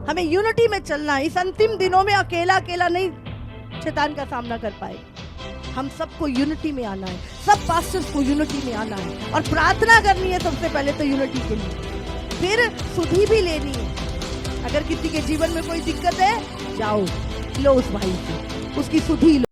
हमें यूनिटी में चलना है। इस अंतिम दिनों में अकेला अकेला नहीं शैतान का सामना कर पाए। हम सबको यूनिटी में आना है, सब पास्टर्स को यूनिटी में आना है और प्रार्थना करनी है सबसे पहले तो यूनिटी के लिए, फिर सुधि भी लेनी है। अगर किसी के जीवन में कोई दिक्कत है, जाओ लो उस भाई से, उसकी सुधि लो।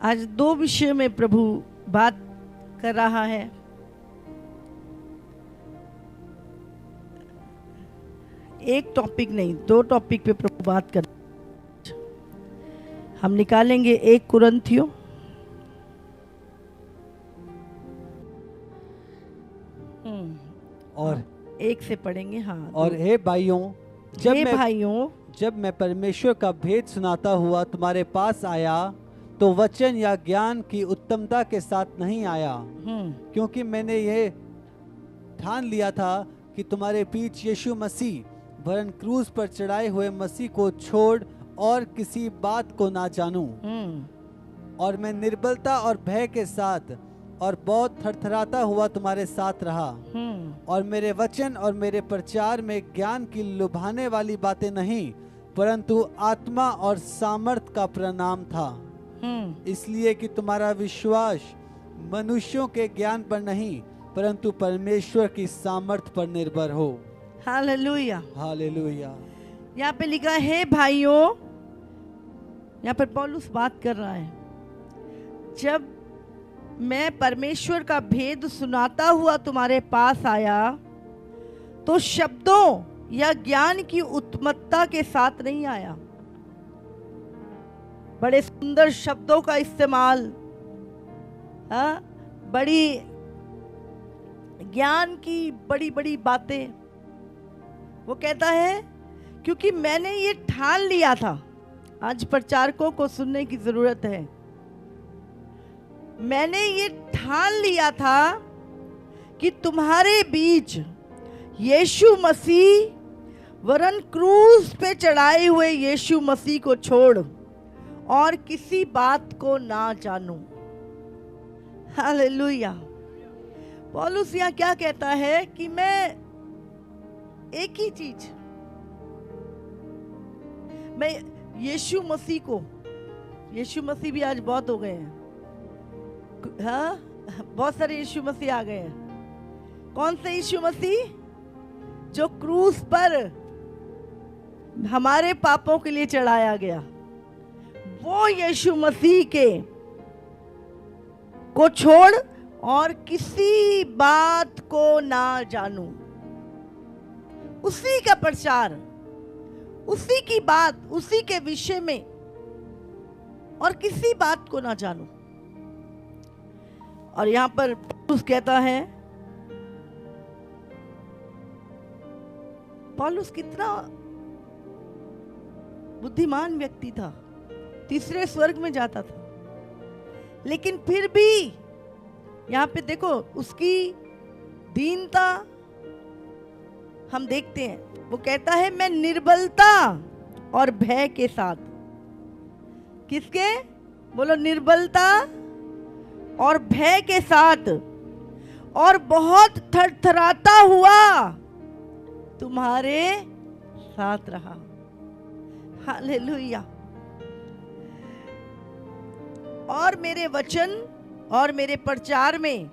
आज दो विषय में प्रभु बात कर रहा है। एक टॉपिक नहीं, दो टॉपिक पे प्रभु बात कर। हम निकालेंगे 1 कुरिन्थियों और 1 से पढ़ेंगे। हाँ, और हे भाइयों, जब मैं परमेश्वर का भेद सुनाता हुआ तुम्हारे पास आया तो वचन या ज्ञान की उत्तमता के साथ नहीं आया, क्योंकि मैंने ये ठान लिया था कि तुम्हारे बीच यीशु मसीह वरन क्रूस पर चढ़ाए हुए मसीह को छोड़ और किसी बात को ना जानूं। और मैं निर्बलता और भय के साथ और बहुत थरथराता हुआ तुम्हारे साथ रहा। और मेरे वचन और मेरे प्रचार में ज्ञान की लुभाने वाली बातें नहीं, परंतु आत्मा और सामर्थ का प्रणाम था, इसलिए कि तुम्हारा विश्वास मनुष्यों के ज्ञान पर नहीं परंतु परमेश्वर की सामर्थ पर निर्भर हो। Hallelujah, hallelujah. यहाँ पे लिखा है भाइयों, यहाँ पर पौलुस बात कर रहा है, जब मैं परमेश्वर का भेद सुनाता हुआ तुम्हारे पास आया तो शब्दों या ज्ञान की उत्तमता के साथ नहीं आया। बड़े सुंदर शब्दों का इस्तेमाल, बड़ी ज्ञान की बड़ी बड़ी बातें। वो कहता है क्योंकि मैंने ये ठान लिया था। आज प्रचारकों को सुनने की जरूरत है। मैंने ये ठान लिया था कि तुम्हारे बीच यीशु मसीह वरन क्रूस पे चढ़ाए हुए यीशु मसीह को छोड़ और किसी बात को ना जानूं। हालेलुया। पौलुस यहाँ क्या कहता है कि मैं एक ही चीज, मैं यीशु मसीह को, यीशु मसीह भी आज बहुत हो गए हैं, हाँ, बहुत सारे यीशु मसीह आ गए हैं। कौन से यीशु मसीह? जो क्रूस पर हमारे पापों के लिए चढ़ाया गया, वो यीशु मसीह के को छोड़ और किसी बात को ना जानूं। उसी का प्रचार, उसी की बात, उसी के विषय में और किसी बात को ना जानूं। और यहां पर पौलुस कहता है, पौलुस कितना बुद्धिमान व्यक्ति था, तीसरे स्वर्ग में जाता था, लेकिन फिर भी यहां पे देखो उसकी दीनता हम देखते हैं। वो कहता है मैं निर्बलता और भय के साथ, किसके? बोलो, निर्बलता और भय के साथ और बहुत थरथराता हुआ तुम्हारे साथ रहा। हालेलुया। और मेरे वचन और मेरे प्रचार में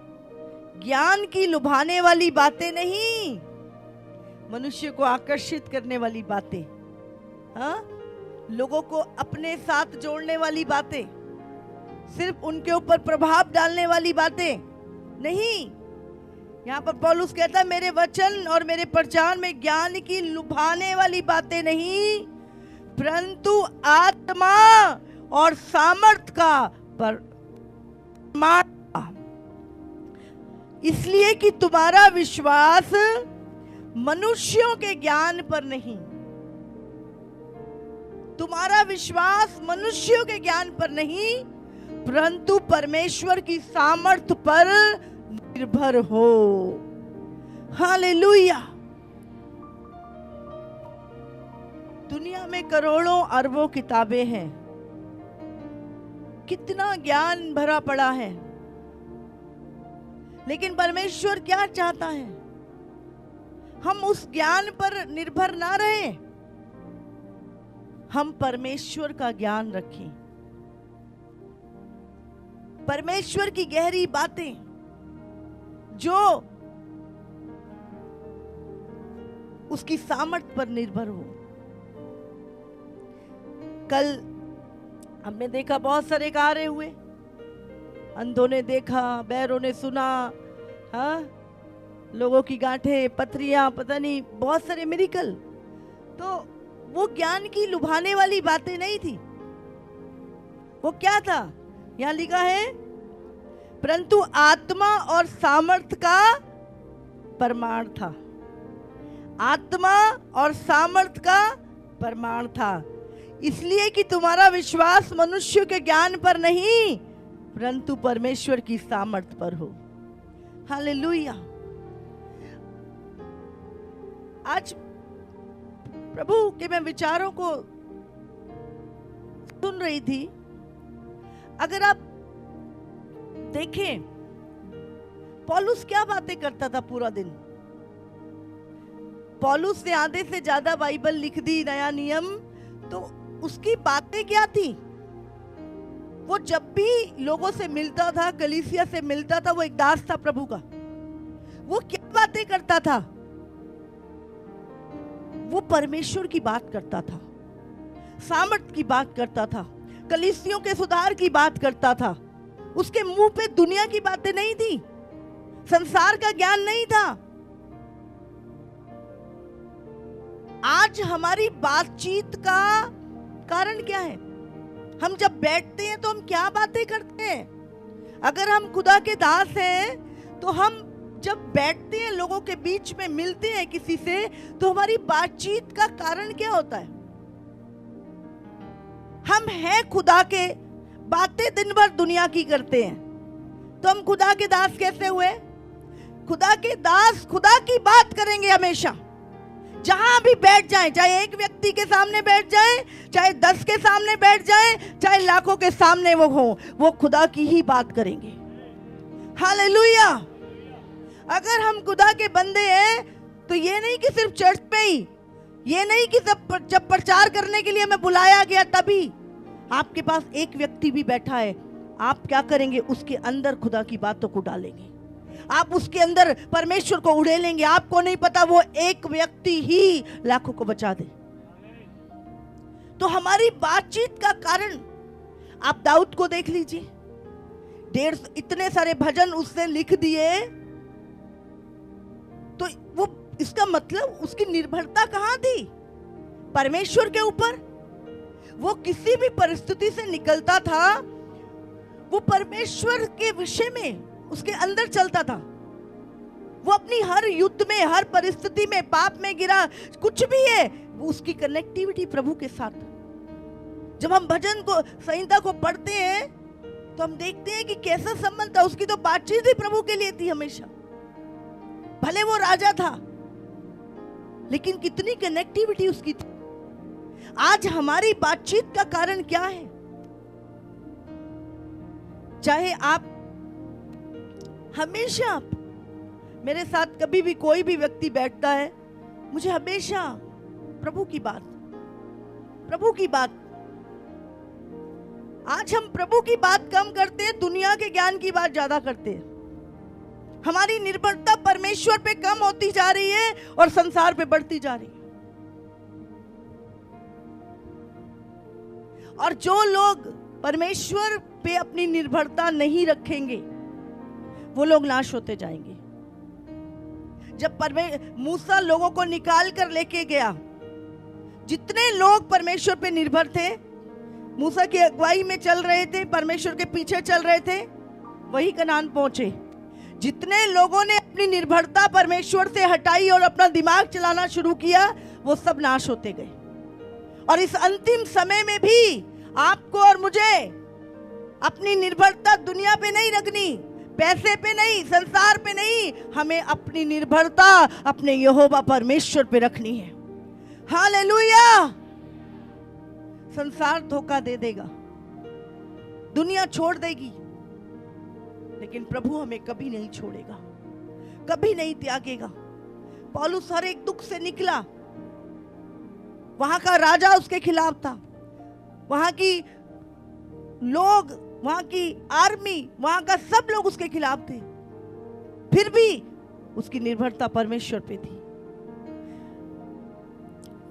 ज्ञान की लुभाने वाली बातें नहीं, मनुष्य को आकर्षित करने वाली बातें, हाँ, लोगों को अपने साथ जोड़ने वाली बातें, सिर्फ उनके ऊपर प्रभाव डालने वाली बातें नहीं। यहाँ पर पौलुस कहता है मेरे वचन और मेरे प्रचार में ज्ञान की लुभाने वाली बातें नहीं, परंतु आत्मा और सामर्थ का प्रमाण, इसलिए कि तुम्हारा विश्वास मनुष्यों के ज्ञान पर नहीं, तुम्हारा विश्वास मनुष्यों के ज्ञान पर नहीं, परंतु परमेश्वर की सामर्थ पर निर्भर हो। हालेलुया। दुनिया में करोड़ों अरबों किताबें हैं, कितना ज्ञान भरा पड़ा है, लेकिन परमेश्वर क्या चाहता है? हम उस ज्ञान पर निर्भर ना रहे, हम परमेश्वर का ज्ञान रखें, परमेश्वर की गहरी बातें जो उसकी सामर्थ पर निर्भर हो। कल हमने देखा बहुत सारे कार्य हुए, अंधों ने देखा, बहरों ने सुना, हाँ, लोगों की गांठें, पथरियां, पता नहीं, बहुत सारे मिरेकल। तो वो ज्ञान की लुभाने वाली बातें नहीं थी। वो क्या था? यहां लिखा है, परंतु आत्मा और सामर्थ का प्रमाण था। आत्मा और सामर्थ का प्रमाण था, इसलिए कि तुम्हारा विश्वास मनुष्य के ज्ञान पर नहीं परंतु परमेश्वर की सामर्थ पर हो। हालेलुया। आज प्रभु के मैं विचारों को सुन रही थी। अगर आप देखें, पौलुस क्या बातें करता था पूरा दिन। पौलुस ने आधे से ज्यादा बाइबल लिख दी, नया नियम। तो उसकी बातें क्या थी? वो जब भी लोगों से मिलता था, कलीसिया से मिलता था, वो एक दास था प्रभु का। वो क्या बातें करता था? वो परमेश्वर की बात करता था, सामर्थ की बात करता था, कलीसियों के सुधार की बात करता था। उसके मुंह पे दुनिया की बातें नहीं थी, संसार का ज्ञान नहीं था। आज हमारी बातचीत का कारण क्या है? हम जब बैठते हैं तो हम क्या बातें करते हैं? अगर हम खुदा के दास हैं तो हम जब बैठते हैं, लोगों के बीच में मिलते हैं किसी से, तो हमारी बातचीत का कारण क्या होता है? हम हैं खुदा के, बातें दिन भर दुनिया की करते हैं, तो हम खुदा के दास कैसे हुए? खुदा के दास खुदा की बात करेंगे हमेशा, जहां भी बैठ जाएं, चाहे एक व्यक्ति के सामने बैठ जाएं, चाहे 10 के सामने बैठ जाएं, चाहे लाखों के सामने वो हो, वो खुदा की ही बात करेंगे। हालेलुया। अगर हम खुदा के बंदे हैं तो ये नहीं कि सिर्फ चर्च पे ही, ये नहीं कि जब प्रचार करने के लिए हमें बुलाया गया तभी। आपके पास एक व्यक्ति भी बैठा है, आप क्या करेंगे? उसके अंदर खुदा की बातों को डालेंगे, आप उसके अंदर परमेश्वर को उड़ेलेंगे। आपको नहीं पता वो एक व्यक्ति ही लाखों को बचा दे। तो हमारी बातचीत का कारण, आप दाऊद को देख लीजिए, 150 इतने सारे भजन उसने लिख दिए। तो वो, इसका मतलब उसकी निर्भरता कहां थी? परमेश्वर के ऊपर। वो किसी भी परिस्थिति से निकलता था, वो परमेश्वर के विषय में उसके अंदर चलता था। वो अपनी हर युद्ध में, हर परिस्थिति में, पाप में गिरा, कुछ भी है, वो उसकी कनेक्टिविटी प्रभु के साथ। जब हम भजन को, संहिता को पढ़ते हैं तो हम देखते हैं कि कैसा संबंध था। उसकी तो बातचीत ही प्रभु के लिए थी हमेशा। भले वो राजा था, लेकिन कितनी कनेक्टिविटी उसकी थी। आज हमारी बातचीत का कारण क्या है? चाहे आप हमेशा, मेरे साथ कभी भी कोई भी व्यक्ति बैठता है, मुझे हमेशा प्रभु की बात, प्रभु की बात। आज हम प्रभु की बात कम करते हैं, दुनिया के ज्ञान की बात ज्यादा करते हैं। हमारी निर्भरता परमेश्वर पे कम होती जा रही है और संसार पे बढ़ती जा रही है। और जो लोग परमेश्वर पे अपनी निर्भरता नहीं रखेंगे, वो लोग नाश होते जाएंगे। जब मूसा लोगों को निकाल कर लेके गया, जितने लोग परमेश्वर पे निर्भर थे, मूसा की अगुवाई में चल रहे थे, परमेश्वर के पीछे चल रहे थे, वही कनान पहुंचे। जितने लोगों ने अपनी निर्भरता परमेश्वर से हटाई और अपना दिमाग चलाना शुरू किया, वो सब नाश होते गए। और इस अंतिम समय में भी आपको और मुझे अपनी निर्भरता दुनिया पे नहीं रखनी, पैसे पे नहीं, संसार पे नहीं, हमें अपनी निर्भरता अपने यहोवा परमेश्वर पे रखनी है। हालेलुया। संसार धोखा दे देगा, दुनिया छोड़ देगी, लेकिन प्रभु हमें कभी नहीं छोड़ेगा, कभी नहीं त्यागेगा। पौलुस हर एक दुख से निकला। वहां का राजा उसके खिलाफ था, वहां की लोग, वहां की आर्मी, वहां का सब लोग उसके खिलाफ थे, फिर भी उसकी निर्भरता परमेश्वर पे थी।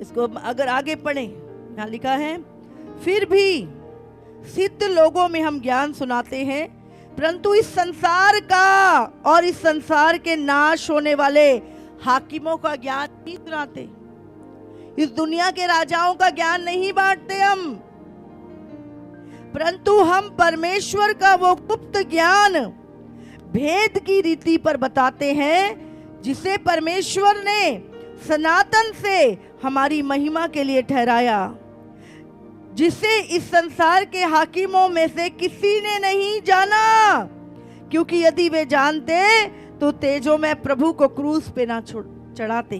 इसको अगर आगे पढ़ें, यहां लिखा है, फिर भी सिद्ध लोगों में हम ज्ञान सुनाते हैं, परंतु इस संसार का और इस संसार के नाश होने वाले हाकिमों का ज्ञान नहीं सुनाते। इस दुनिया के राजाओं का ज्ञान नहीं बांटते हम, परंतु हम परमेश्वर का वो गुप्त ज्ञान भेद की रीति पर बताते हैं, जिसे परमेश्वर ने सनातन से हमारी महिमा के लिए ठहराया, जिसे इस संसार के हाकिमों में से किसी ने नहीं जाना, क्योंकि यदि वे जानते तो तेजों में प्रभु को क्रूस पे ना चढ़ाते।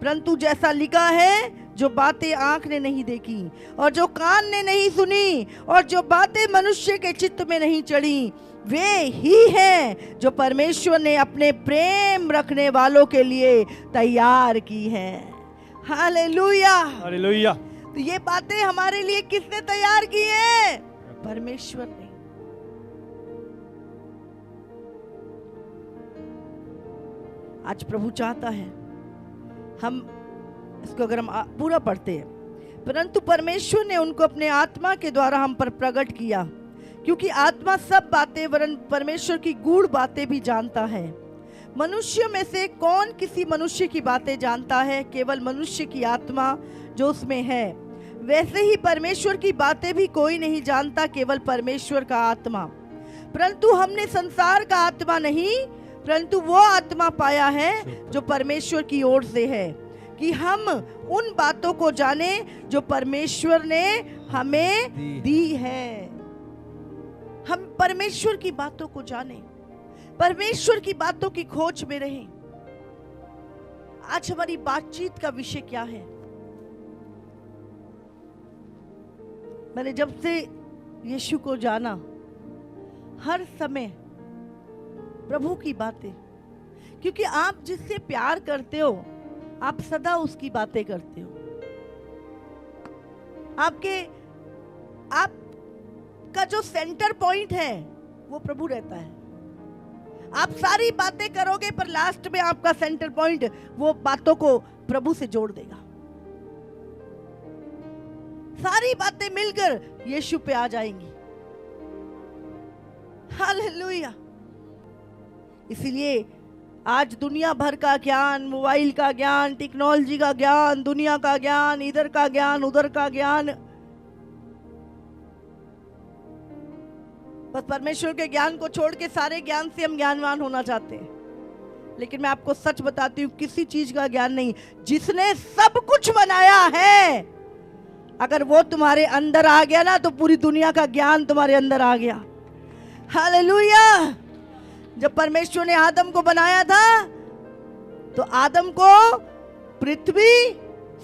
परंतु जैसा लिखा है, जो बातें आंख ने नहीं देखी और जो कान ने नहीं सुनी और जो बातें मनुष्य के चित्त में नहीं चढ़ी, वे ही हैं जो परमेश्वर ने अपने प्रेम रखने वालों के लिए तैयार की हैं। Hallelujah, hallelujah. तो ये बातें हमारे लिए किसने तैयार की है? परमेश्वर ने। आज प्रभु चाहता है हम इसको अगर हम पूरा पढ़ते हैं, परंतु परमेश्वर ने उनको अपने आत्मा के द्वारा हम पर प्रकट किया, क्योंकि आत्मा सब बातें वरन परमेश्वर की गूढ़ बातें भी जानता है। मनुष्य में से कौन किसी मनुष्य की बातें जानता है? केवल मनुष्य की आत्मा जो उसमें है। वैसे ही परमेश्वर की बातें भी कोई नहीं जानता, केवल परमेश्वर का आत्मा। परंतु हमने संसार का आत्मा नहीं, परंतु वो आत्मा पाया है जो परमेश्वर की ओर से है, कि हम उन बातों को जाने जो परमेश्वर ने हमें दी है। हम परमेश्वर की बातों को जाने, परमेश्वर की बातों की खोज में रहें। आज हमारी बातचीत का विषय क्या है? मैंने जब से यीशु को जाना, हर समय प्रभु की बातें, क्योंकि आप जिससे प्यार करते हो आप सदा उसकी बातें करते हो। आपका जो सेंटर पॉइंट है वो प्रभु रहता है। आप सारी बातें करोगे पर लास्ट में आपका सेंटर पॉइंट वो बातों को प्रभु से जोड़ देगा। सारी बातें मिलकर यीशु पे आ जाएंगी। हालेलुया। इसीलिए आज दुनिया भर का ज्ञान, मोबाइल का ज्ञान, टेक्नोलॉजी का ज्ञान, दुनिया का ज्ञान, इधर का ज्ञान, उधर का ज्ञान, बस परमेश्वर के ज्ञान को छोड़ के सारे ज्ञान से हम ज्ञानवान होना चाहते हैं। लेकिन मैं आपको सच बताती हूँ, किसी चीज का ज्ञान नहीं। जिसने सब कुछ बनाया है, अगर वो तुम्हारे अंदर आ गया ना, तो पूरी दुनिया का ज्ञान तुम्हारे अंदर आ गया। हालेलुया। जब परमेश्वर ने आदम को बनाया था तो आदम को पृथ्वी,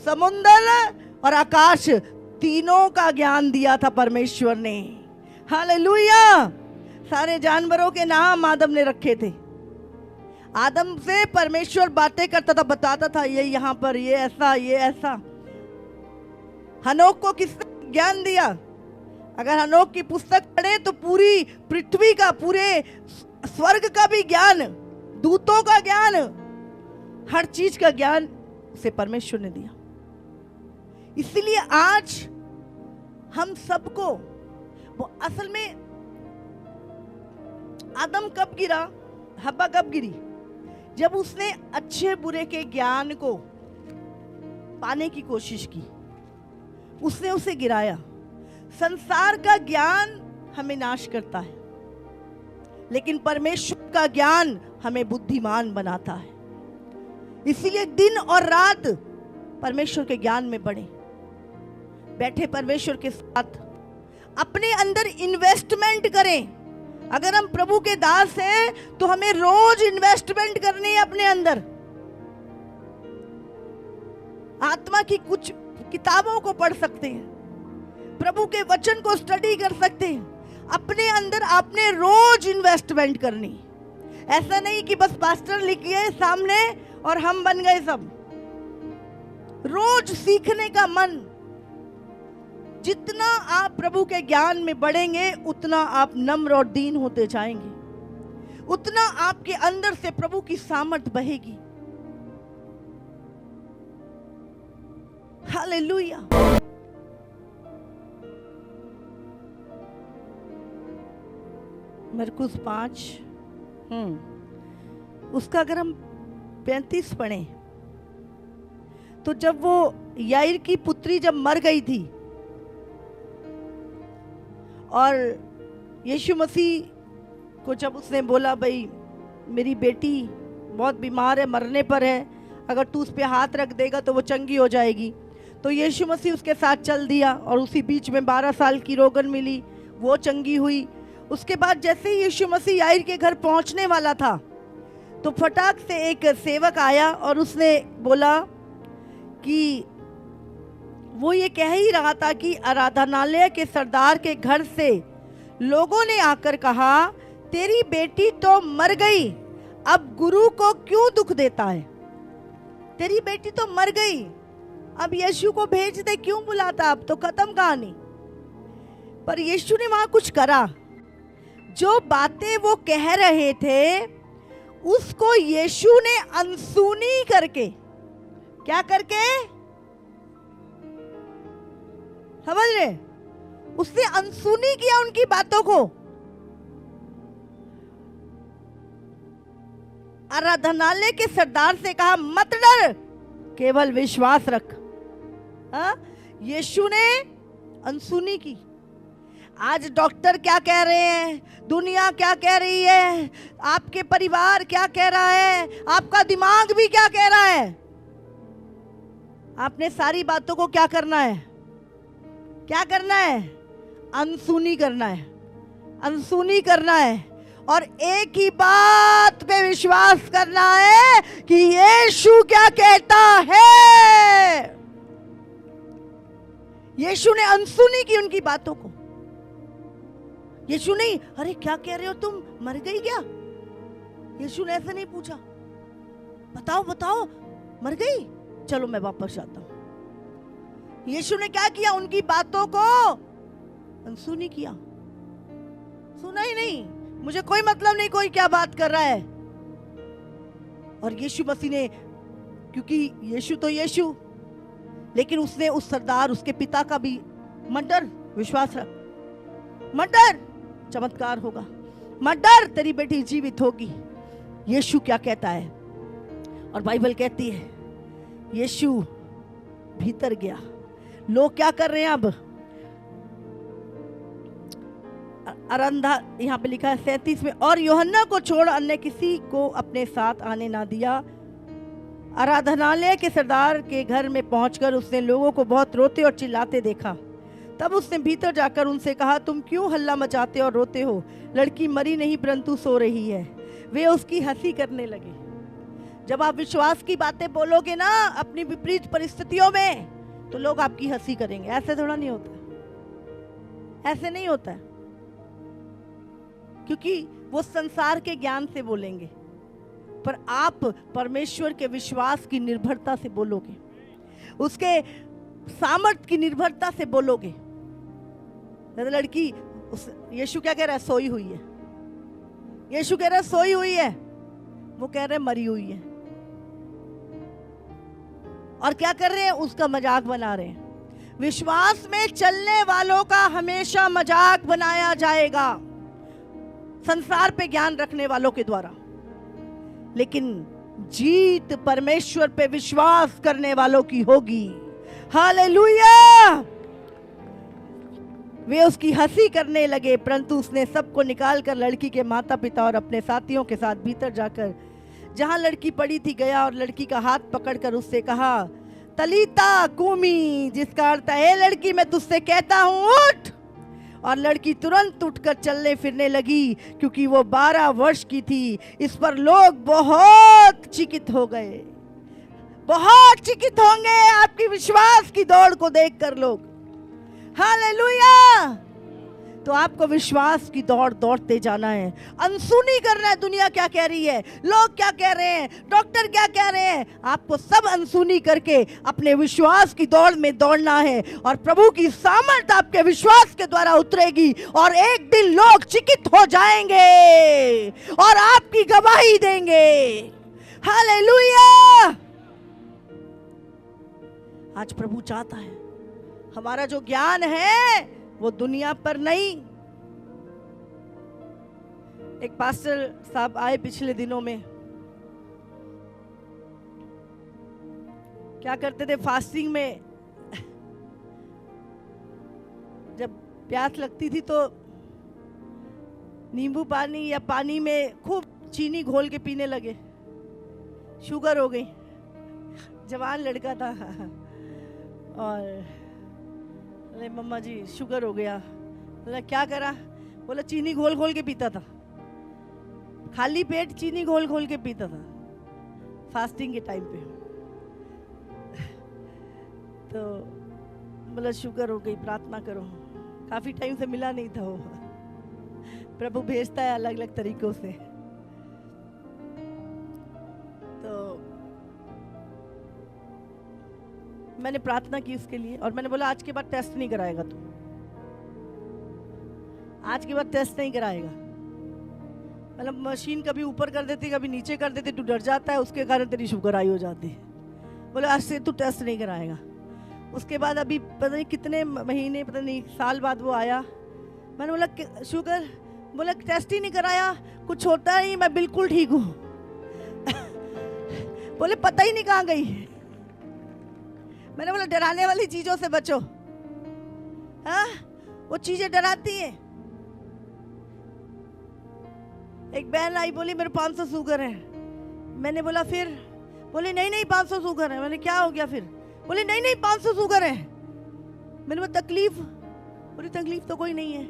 समुद्र और आकाश तीनों का ज्ञान दिया था परमेश्वर ने। हालेलुया। सारे जानवरों के नाम आदम ने रखे थे। आदम से परमेश्वर बातें करता था, बताता था ये यहाँ पर, ये ऐसा, ये ऐसा। हनोक को किसने ज्ञान दिया? अगर हनोक की पुस्तक पढ़े तो पूरी पृथ्वी का, पूरे स्वर्ग का भी ज्ञान, दूतों का ज्ञान, हर चीज का ज्ञान उसे परमेश्वर ने दिया। इसलिए आज हम सबको, वो असल में आदम कब गिरा, हव्वा कब गिरी? जब उसने अच्छे बुरे के ज्ञान को पाने की कोशिश की, उसने उसे गिराया। संसार का ज्ञान हमें नाश करता है, लेकिन परमेश्वर का ज्ञान हमें बुद्धिमान बनाता है। इसीलिए दिन और रात परमेश्वर के ज्ञान में बढ़े, बैठे परमेश्वर के साथ अपने अंदर इन्वेस्टमेंट करें। अगर हम प्रभु के दास हैं तो हमें रोज इन्वेस्टमेंट करनी है अपने अंदर। आत्मा की कुछ किताबों को पढ़ सकते हैं, प्रभु के वचन को स्टडी कर सकते हैं। अपने अंदर आपने रोज इन्वेस्टमेंट करनी। ऐसा नहीं कि बस पास्टर लिखिए सामने और हम बन गए सब। रोज सीखने का मन। जितना आप प्रभु के ज्ञान में बढ़ेंगे उतना आप नम्र और दीन होते जाएंगे, उतना आपके अंदर से प्रभु की सामर्थ बहेगी। हालेलुया। मरकुस 5 उसका अगर हम 35 पढ़ें तो जब वो याईर की पुत्री जब मर गई थी और यीशु मसीह को जब उसने बोला भाई मेरी बेटी बहुत बीमार है, मरने पर है, अगर तू उस पे हाथ रख देगा तो वो चंगी हो जाएगी, तो यीशु मसीह उसके साथ चल दिया और उसी बीच में 12 साल की रोगन मिली, वो चंगी हुई। उसके बाद जैसे ही यीशु मसीह याईर के घर पहुंचने वाला था तो फटाक से एक सेवक आया और उसने बोला कि वो ये कह ही रहा था कि आराधनालय के सरदार के घर से लोगों ने आकर कहा तेरी बेटी तो मर गई, अब गुरु को क्यों दुख देता है। तेरी बेटी तो मर गई, अब यीशु को भेज दे, क्यों बुलाता, अब तो खत्म कहानी। पर यीशु ने वहां कुछ करा। जो बातें वो कह रहे थे उसको यीशु ने अनसुनी करके, क्या करके, समझ रहे, उसने अनसुनी किया उनकी बातों को। आराधनालय के सरदार से कहा मत डर, केवल विश्वास रख। यीशु ने अनसुनी की। आज डॉक्टर क्या कह रहे हैं, दुनिया क्या कह रही है, आपके परिवार क्या कह रहा है, आपका दिमाग भी क्या कह रहा है, आपने सारी बातों को क्या करना है, क्या करना है, अनसुनी करना है, अनसुनी करना है। और एक ही बात पे विश्वास करना है कि यीशु क्या कहता है। यीशु ने अनसुनी की उनकी बातों को। यीशु नहीं, अरे क्या कह रहे हो तुम, मर गई क्या। यीशु ने ऐसा नहीं पूछा, बताओ बताओ मर गई, चलो मैं वापस आता हूं। यीशु ने क्या किया, उनकी बातों को अनसुनी किया। सुना ही नहीं, मुझे कोई मतलब नहीं कोई क्या बात कर रहा है। और यीशु मसीह ने, क्योंकि यीशु तो यीशु, लेकिन उसने उस सरदार, उसके पिता का भी मत डर, विश्वास रख, मत डर, चमत्कार होगा, मत डर, तेरी बेटी जीवित होगी। यीशु क्या कहता है। और बाइबल कहती है यीशु भीतर गया। लोग क्या कर रहे हैं अब, अरंधा यहाँ पे लिखा है 37 में, और यूहन्ना को छोड़ अन्य किसी को अपने साथ आने ना दिया। आराधनालय के सरदार के घर में पहुंचकर उसने लोगों को बहुत रोते और चिल्लाते देखा। तब उसने भीतर जाकर उनसे कहा, तुम क्यों हल्ला मचाते और रोते हो, लड़की मरी नहीं परंतु सो रही है। वे उसकी हंसी करने लगे। जब आप विश्वास की बातें बोलोगे ना अपनी विपरीत परिस्थितियों में, तो लोग आपकी हंसी करेंगे। ऐसे थोड़ा नहीं होता, ऐसे नहीं होता है, क्योंकि वो संसार के ज्ञान से बोलेंगे, पर आप परमेश्वर के विश्वास की निर्भरता से बोलोगे, उसके सामर्थ की निर्भरता से बोलोगे। लड़की, यीशु क्या कह रहा है, सोई हुई है। यीशु कह रहा है सोई हुई है, वो कह रहे हैं मरी हुई है। और क्या कर रहे हैं, उसका मजाक बना रहे हैं। विश्वास में चलने वालों का हमेशा मजाक बनाया जाएगा संसार पे ज्ञान रखने वालों के द्वारा, लेकिन जीत परमेश्वर पे विश्वास करने वालों की होगी। हालेलुया। वे उसकी हंसी करने लगे, परंतु उसने सबको निकालकर लड़की के माता पिता और अपने साथियों के साथ भीतर जाकर जहां लड़की पड़ी थी गया और लड़की का हाथ पकड़कर उससे कहा, तलीता कूमी, जिसका अर्थ है लड़की मैं तुझसे कहता हूं उठ। और लड़की तुरंत उठकर चलने फिरने लगी, क्योंकि वो 12 वर्ष की थी। इस पर लोग बहुत चिकित हो गए, बहुत चिकित होंगे आपकी विश्वास की दौड़ को देखकर लोग। हालेलुया। तो आपको विश्वास की दौड़ दौड़ते जाना है, अनसुनी करना है। दुनिया क्या कह रही है, लोग क्या कह रहे हैं, डॉक्टर क्या कह रहे हैं, आपको सब अनसुनी करके अपने विश्वास की दौड़ में दौड़ना है। और प्रभु की सामर्थ आपके विश्वास के द्वारा उतरेगी और एक दिन लोग चकित हो जाएंगे और आपकी गवाही देंगे। हालेलुया। आज प्रभु चाहता है हमारा जो ज्ञान है वो दुनिया पर नहीं। एक पास्टर साहब आए पिछले दिनों में, क्या करते थे फास्टिंग में, जब प्यास लगती थी तो नींबू पानी या पानी में खूब चीनी घोल के पीने लगे। शुगर हो गई, जवान लड़का था और अरे मम्मा जी शुगर हो गया। बोला क्या करा, बोला चीनी घोल घोल के पीता था, खाली पेट चीनी घोल घोल के पीता था फास्टिंग के टाइम पे। तो बोला शुगर हो गई, प्रार्थना करो। काफी टाइम से मिला नहीं था वो, प्रभु भेजता है अलग अलग तरीकों से। तो मैंने प्रार्थना की उसके लिए और मैंने बोला आज के बाद टेस्ट नहीं कराएगा तू, आज के बाद टेस्ट नहीं कराएगा। मतलब मशीन कभी ऊपर कर देती कभी नीचे कर देती, तू डर जाता है, उसके कारण तेरी शुगर हाई हो जाती है। बोले आज से तू टेस्ट नहीं कराएगा। उसके बाद अभी पता नहीं कितने महीने, पता नहीं साल बाद वो आया। मैंने बोला शुगर, बोला टेस्ट ही नहीं कराया, कुछ होता नहीं, मैं बिल्कुल ठीक हूँ। बोले पता ही नहीं कहाँ गई। मैंने बोला डराने वाली चीजों से बचो, हाँ वो चीजें डराती हैं। एक बहन आई, बोली मेरे 500 शुगर है। मैंने बोला फिर, बोले नहीं नहीं 500 शुगर है। मैंने क्या हो गया फिर, बोले नहीं नहीं 500 शुगर है। मैंने बोला तकलीफ, बोली तकलीफ तो कोई नहीं है।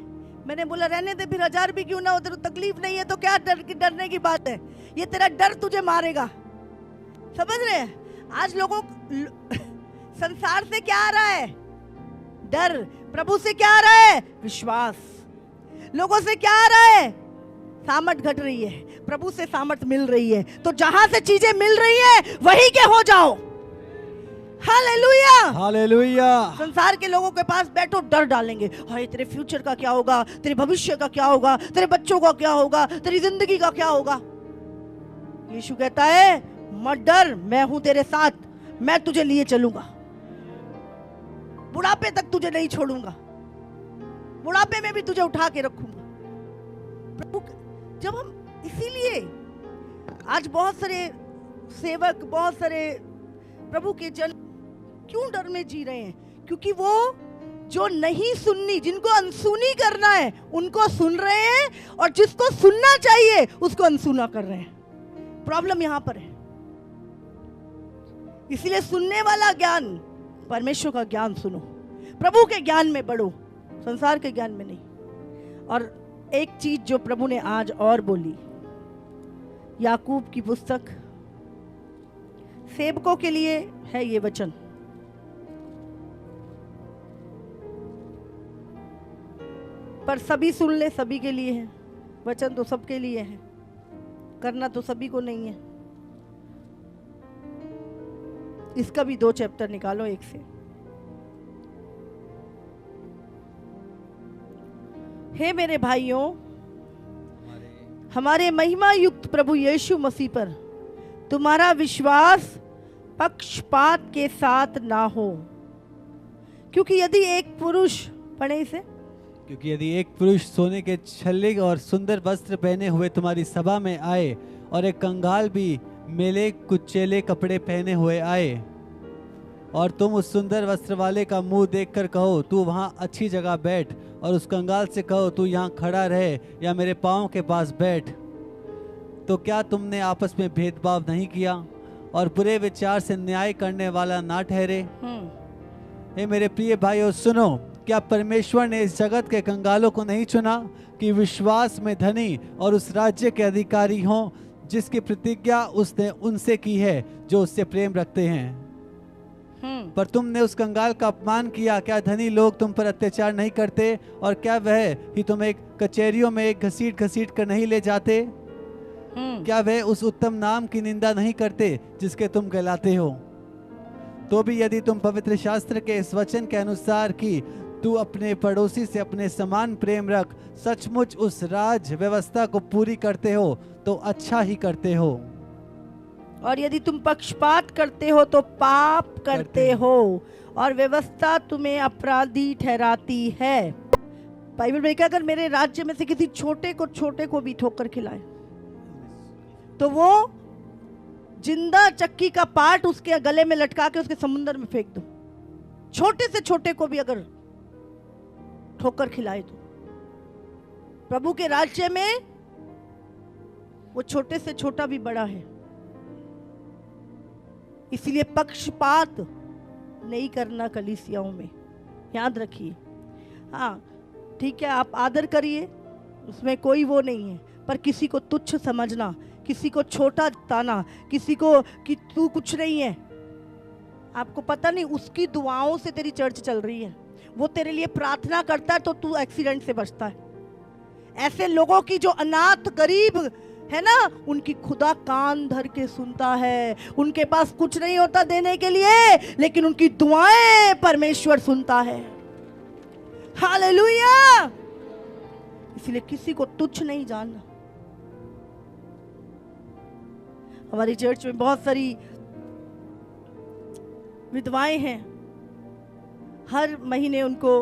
मैंने बोला रहने दे फिर, 1000 भी क्यों ना हो, तेरे तकलीफ नहीं है तो क्या डरने की बात है, ये तेरा डर तुझे मारेगा। समझ रहे हैं? आज लोगों संसार से क्या आ रहा है, डर। प्रभु से क्या आ रहा है, विश्वास। लोगों से क्या आ रहा है, सामर्थ घट रही है, प्रभु से सामर्थ मिल रही है। तो जहां से चीजें मिल रही है वही के हो जाओ। Hallelujah, hallelujah. संसार के लोगों के पास बैठो, डर डालेंगे, हाय तेरे फ्यूचर का क्या होगा, तेरे भविष्य का क्या होगा, तेरे बच्चों का क्या होगा, तेरी जिंदगी का क्या होगा। यीशु कहता है मत डर, मैं हूं तेरे साथ, मैं तुझे लिए चलूंगा, बुढ़ापे तक तुझे नहीं छोड़ूंगा, बुढ़ापे में भी तुझे उठा के रखूंगा। प्रभु जब हम, इसीलिए आज बहुत सारे सेवक, बहुत सारे प्रभु के जन क्यों डर में जी रहे हैं, क्योंकि वो जो नहीं सुननी, जिनको अनसुनी करना है उनको सुन रहे हैं और जिसको सुनना चाहिए उसको अनसुना कर रहे हैं। प्रॉब्लम यहां पर है। इसलिए सुनने वाला ज्ञान, परमेश्वर का ज्ञान सुनो, प्रभु के ज्ञान में बढ़ो, संसार के ज्ञान में नहीं। और एक चीज जो प्रभु ने आज और बोली, याकूब की पुस्तक, सेवकों के लिए है ये वचन। पर सभी सुन ले, सभी के लिए है वचन, तो सबके लिए है, करना तो सभी को नहीं है। इसका भी 2 चैप्टर निकालो एक से। हे मेरे भाइयों, हमारे महिमा युक्त प्रभु यीशु मसीह पर तुम्हारा विश्वास पक्षपात के साथ ना हो, क्योंकि यदि एक पुरुष, पढ़े इसे, क्योंकि यदि एक पुरुष सोने के छल्ले और सुंदर वस्त्र पहने हुए तुम्हारी सभा में आए और एक कंगाल भी मेले कुचेले कपड़े पहने हुए आए और तुम उस सुंदर वस्त्र वाले का मुंह देखकर कहो तू वहाँ अच्छी जगह बैठ, और उस कंगाल से कहो तू यहाँ खड़ा रहे या मेरे पाँव के पास बैठ, तो क्या तुमने आपस में भेदभाव नहीं किया और बुरे विचार से न्याय करने वाला ना ठहरे? हे मेरे प्रिय भाइयों सुनो, क्या परमेश्वर ने इस जगत के कंगालों को नहीं चुना कि विश्वास में धनी और उस राज्य के अधिकारी हों जिसकी प्रतिज्ञा उसने उनसे की है जो उससे प्रेम रखते हैं? पर तुमने उस कंगाल का अपमान किया। क्या धनी लोग तुम पर अत्याचार नहीं करते? और क्या वह कि तुम एक कचहरियों में एक घसीट घसीट कर नहीं ले जाते? क्या वह उस उत्तम नाम की निंदा नहीं करते जिसके तुम कहलाते हो? तो भी यदि तुम पवित्र शास्त्र के इस वचन के अनुसार कि तू अपने पड़ोसी से अपने समान प्रेम रख, सचमुच उस राज व्यवस्था को पूरी करते हो तो अच्छा ही करते हो। और यदि तुम पक्षपात करते हो तो पाप करते हो और व्यवस्था तुम्हें अपराधी ठहराती है। बाइबल में क्या, अगर मेरे राज्य में से किसी छोटे को भी ठोकर खिलाए तो वो जिंदा चक्की का पार्ट उसके गले में लटका के उसके समुद्र में फेंक दो। छोटे से छोटे को भी अगर ठोकर खिलाए तो प्रभु के राज्य में वो छोटे से छोटा भी बड़ा है। इसलिए पक्षपात नहीं करना कलीसियाओं में, याद रखिए। हाँ ठीक है, आप आदर करिए, उसमें कोई वो नहीं है, पर किसी को तुच्छ समझना, किसी को छोटा ताना, किसी को कि तू कुछ नहीं है, आपको पता नहीं उसकी दुआओं से तेरी चर्च चल रही है, वो तेरे लिए प्रार्थना करता है तो तू एक्सीडेंट से बचता है। ऐसे लोगों की जो अनाथ गरीब है ना, उनकी खुदा कान धर के सुनता है। उनके पास कुछ नहीं होता देने के लिए, लेकिन उनकी दुआएं परमेश्वर सुनता है। हालेलुया। इसलिए किसी को तुच्छ नहीं जानना। हमारी चर्च में बहुत सारी विधवाएं हैं, हर महीने उनको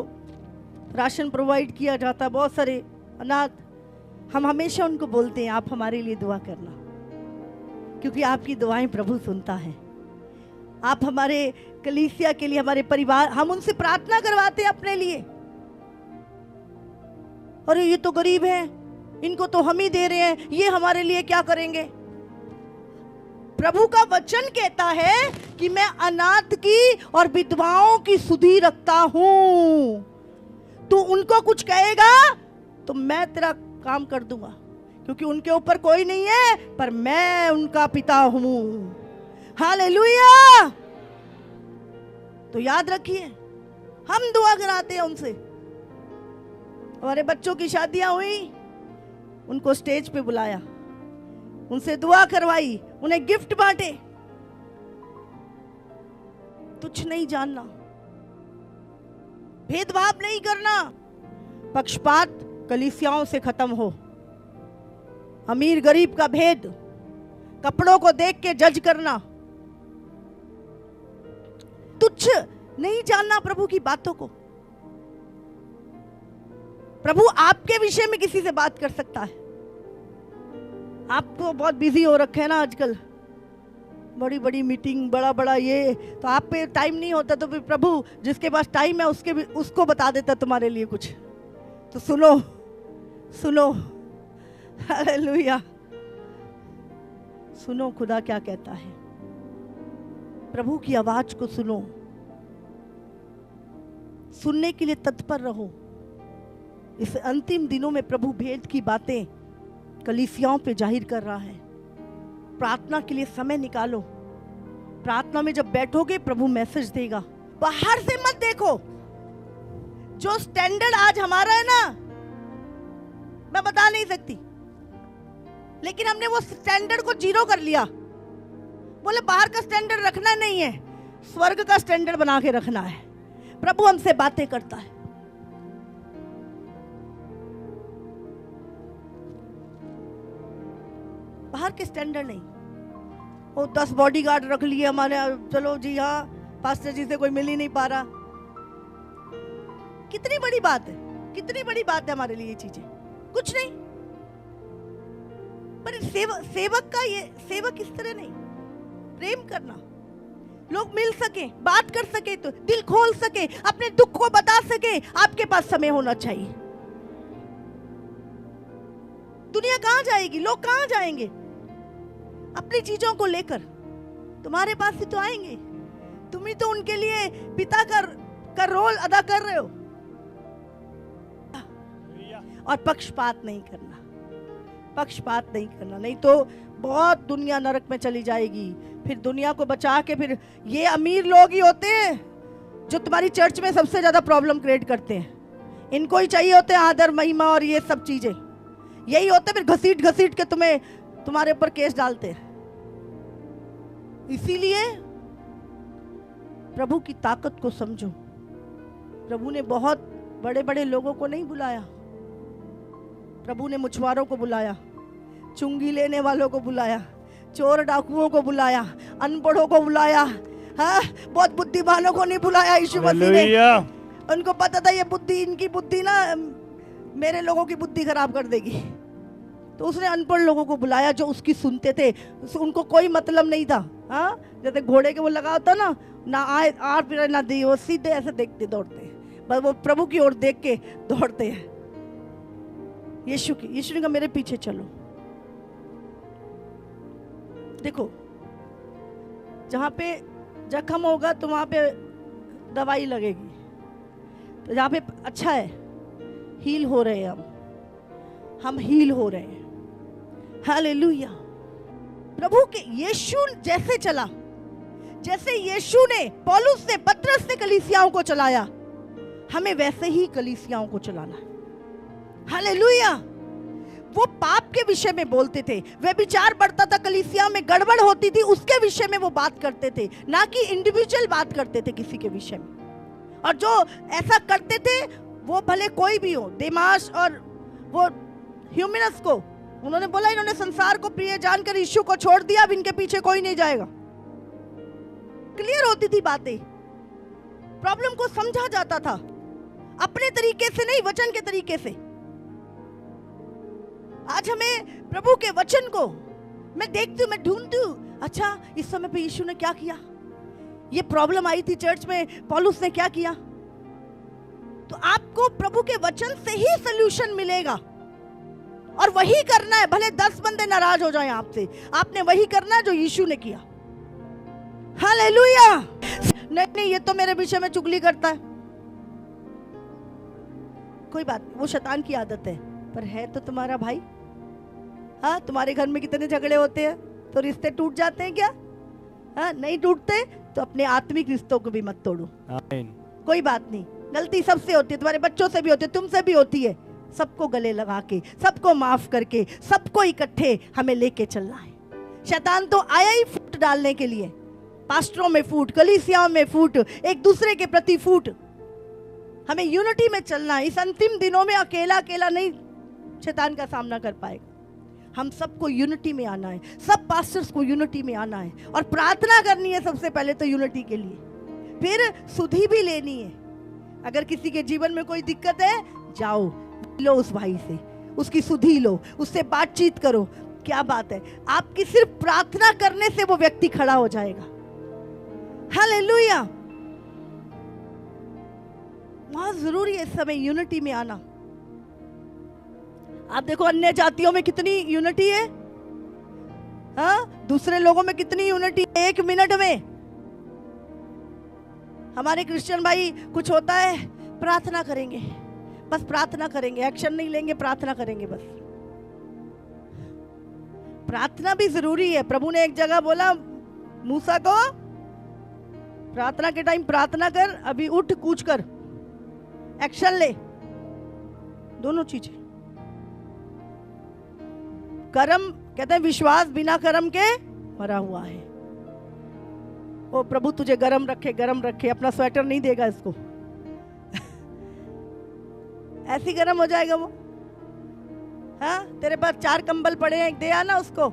राशन प्रोवाइड किया जाता है, बहुत सारे अनाथ। हम हमेशा उनको बोलते हैं आप हमारे लिए दुआ करना, क्योंकि आपकी दुआएं प्रभु सुनता है। आप हमारे कलीसिया के लिए, हमारे परिवार, हम उनसे प्रार्थना करवाते हैं अपने लिए। अरे ये तो गरीब हैं, इनको तो हम ही दे रहे हैं, ये हमारे लिए क्या करेंगे? प्रभु का वचन कहता है कि मैं अनाथ की और विधवाओं की सुधि रखता हूं। तू उनको कुछ कहेगा तो मैं तेरा काम कर दूंगा, क्योंकि उनके ऊपर कोई नहीं है, पर मैं उनका पिता हूं। हालेलुया। तो याद रखिए, हम दुआ कराते हैं उनसे। हमारे बच्चों की शादियां हुई, उनको स्टेज पे बुलाया, उनसे दुआ करवाई, उन्हें गिफ्ट बांटे। तुच्छ नहीं जानना, भेदभाव नहीं करना, पक्षपात कलीसियाओं से खत्म हो। अमीर गरीब का भेद, कपड़ों को देख के जज करना, तुच्छ नहीं जानना प्रभु की बातों को। प्रभु आपके विषय में किसी से बात कर सकता है। आप तो बहुत बिजी हो रखे हैं ना आजकल, बड़ी बड़ी मीटिंग, बड़ा बड़ा ये, तो आप पे टाइम नहीं होता, तो फिर प्रभु जिसके पास टाइम है उसको बता देता तुम्हारे लिए कुछ। तो सुनो सुनो, हालेलुया, सुनो खुदा क्या कहता है। प्रभु की आवाज को सुनो, सुनने के लिए तत्पर रहो। इस अंतिम दिनों में प्रभु भेद की बातें कलीसियाओं पे जाहिर कर रहा है। प्रार्थना के लिए समय निकालो। प्रार्थना में जब बैठोगे प्रभु मैसेज देगा। बाहर से मत देखो। जो स्टैंडर्ड आज हमारा है ना, मैं बता नहीं सकती, लेकिन हमने वो स्टैंडर्ड को जीरो कर लिया। बोले बाहर का स्टैंडर्ड रखना नहीं है, स्वर्ग का स्टैंडर्ड बना के रखना है। प्रभु हमसे बातें करता है। बाहर के स्टैंडर्ड नहीं। वो 10 बॉडीगार्ड रख लिए हमारे, चलो जी हाँ पास्टर जी से कोई मिल ही नहीं पा रहा। कितनी बड़ी बात है, कितनी बड़ी बात है हमारे लिए ये चीजें, कुछ नहीं। पर सेवक का ये सेवक इस तरह नहीं, प्रेम करना, लोग मिल सके, बात कर सके, तो दिल खोल सके, अपने दुख को बता सके। आपके पास समय होना चाहिए। दुनिया कहां जाएगी, लोग कहां जाएंगे अपनी चीजों को लेकर? तुम्हारे पास ही तो आएंगे। तुम ही तो उनके लिए पिता का रोल अदा कर रहे हो। और पक्षपात नहीं करना, पक्षपात नहीं करना, नहीं तो बहुत दुनिया नरक में चली जाएगी। फिर दुनिया को बचा के फिर ये अमीर लोग ही होते हैं जो तुम्हारी चर्च में सबसे ज्यादा प्रॉब्लम क्रिएट करते हैं। इनको ही चाहिए होते हैं आदर महिमा और ये सब चीजें, यही होते फिर घसीट घसीट के तुम्हारे ऊपर केस डालते हैं। इसीलिए प्रभु की ताकत को समझो। प्रभु ने बहुत बड़े बड़े लोगों को नहीं बुलाया, प्रभु ने मछुआरों को बुलाया, चुंगी लेने वालों को बुलाया, चोर डाकुओं को बुलाया, अनपढ़ों को बुलाया, हाँ, बहुत बुद्धिमानों को नहीं बुलाया यीशु मसीह ने। उनको पता था ये बुद्धि, इनकी बुद्धि ना मेरे लोगों की बुद्धि खराब कर देगी, तो उसने अनपढ़ लोगों को बुलाया जो उसकी सुनते थे। उनको कोई मतलब नहीं था, हाँ, जैसे घोड़े के वो लगा होता ना आए आर फिर ना दी, वो सीधे ऐसे देखते दौड़ते हैं, बस वो प्रभु की ओर देख के दौड़ते हैं। यीशु ने कहा मेरे पीछे चलो। देखो, जहाँ पे जख्म होगा तो वहाँ पे दवाई लगेगी, तो जहाँ पे अच्छा है हील हो रहे हैं, हम हील हो रहे हैं। हालेलुया। प्रभु के यीशु जैसे चला, जैसे यीशु ने, पौलुस ने, पतरस ने कलीसियाओं को चलाया, हमें वैसे ही कलीसियाओं को चलाना है। हालेलुया। वो पाप के विषय में बोलते थे, व्यभिचार बढ़ता था, कलीसिया में गड़बड़ होती थी, उसके विषय में वो बात करते थे, ना कि इंडिविजुअल बात करते थे किसी के विषय में। और जो ऐसा करते थे वो भले कोई भी हो, देमास और वो ह्यूमिनस को उन्होंने बोला इन्होंने संसार को प्रिय जानकर यीशु को छोड़ दिया, अब इनके पीछे कोई नहीं जाएगा। क्लियर होती थी बातें, प्रॉब्लम को समझा जाता था, अपने तरीके से नहीं, वचन के तरीके से। आज हमें प्रभु के वचन को मैं देखती हूँ, मैं ढूंढती हूँ, अच्छा इस समय पे यीशु ने क्या किया, ये प्रॉब्लम आई थी चर्च में, पौलुस ने क्या किया। तो आपको प्रभु के वचन से ही सॉल्यूशन मिलेगा, और वही करना है, भले 10 बंदे नाराज हो जाएं आपसे, आपने वही करना है जो यीशु ने किया। हालेलुया। नहीं ये तो मेरे विषय में चुगली करता है, कोई बात नहीं, वो शैतान की आदत है, पर है तो तुम्हारा भाई। हाँ, तुम्हारे घर में कितने झगड़े होते हैं, तो रिश्ते टूट जाते हैं क्या? हाँ, नहीं टूटते तो अपने आत्मिक रिश्तों को भी मत तोड़ो। कोई बात नहीं, गलती सबसे होती है, तुम्हारे बच्चों से भी होती है, तुमसे भी होती है। सबको गले लगा के, सबको माफ करके, सबको इकट्ठे हमें लेके चलना है। शैतान तो आया ही फूट डालने के लिए, पास्टरों में फूट, कलीसियाओं में फूट, एक दूसरे के प्रति फूट। हमें यूनिटी में चलना है। इस अंतिम दिनों में अकेला अकेला नहीं शैतान का सामना कर पाएगा, हम सबको यूनिटी में आना है, सब पास्टर्स को यूनिटी में आना है, और प्रार्थना करनी है सबसे पहले तो यूनिटी के लिए, फिर सुधि भी लेनी है। अगर किसी के जीवन में कोई दिक्कत है, जाओ लो उस भाई से, उसकी सुधि लो, उससे बातचीत करो। क्या बात है, आपकी सिर्फ प्रार्थना करने से वो व्यक्ति खड़ा हो जाएगा। हालेलुया। बहुत जरूरी है इस समय यूनिटी में आना। आप देखो अन्य जातियों में कितनी यूनिटी है, हाँ, दूसरे लोगों में कितनी यूनिटी है। 1 मिनट में हमारे क्रिश्चियन भाई कुछ होता है, प्रार्थना करेंगे, बस प्रार्थना करेंगे, एक्शन नहीं लेंगे, प्रार्थना करेंगे बस। प्रार्थना भी जरूरी है। प्रभु ने एक जगह बोला मूसा को, प्रार्थना के टाइम प्रार्थना कर, अभी उठ कूच कर, एक्शन ले, दोनों चीजें। कर्म, कहते हैं विश्वास बिना कर्म के मरा हुआ है। ओ प्रभु तुझे गरम रखे, गरम रखे, अपना स्वेटर नहीं देगा इसको ऐसी गरम हो जाएगा वो। हाँ, तेरे पास 4 कंबल पड़े हैं, दे आना उसको।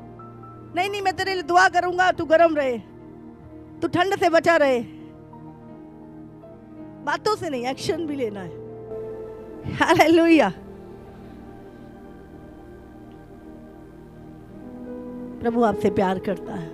नहीं मैं तेरे लिए दुआ करूंगा, तू गरम रहे, तू ठंड से बचा रहे। बातों से नहीं, एक्शन भी लेना है। हालेलुया। प्रभु आपसे प्यार करता है।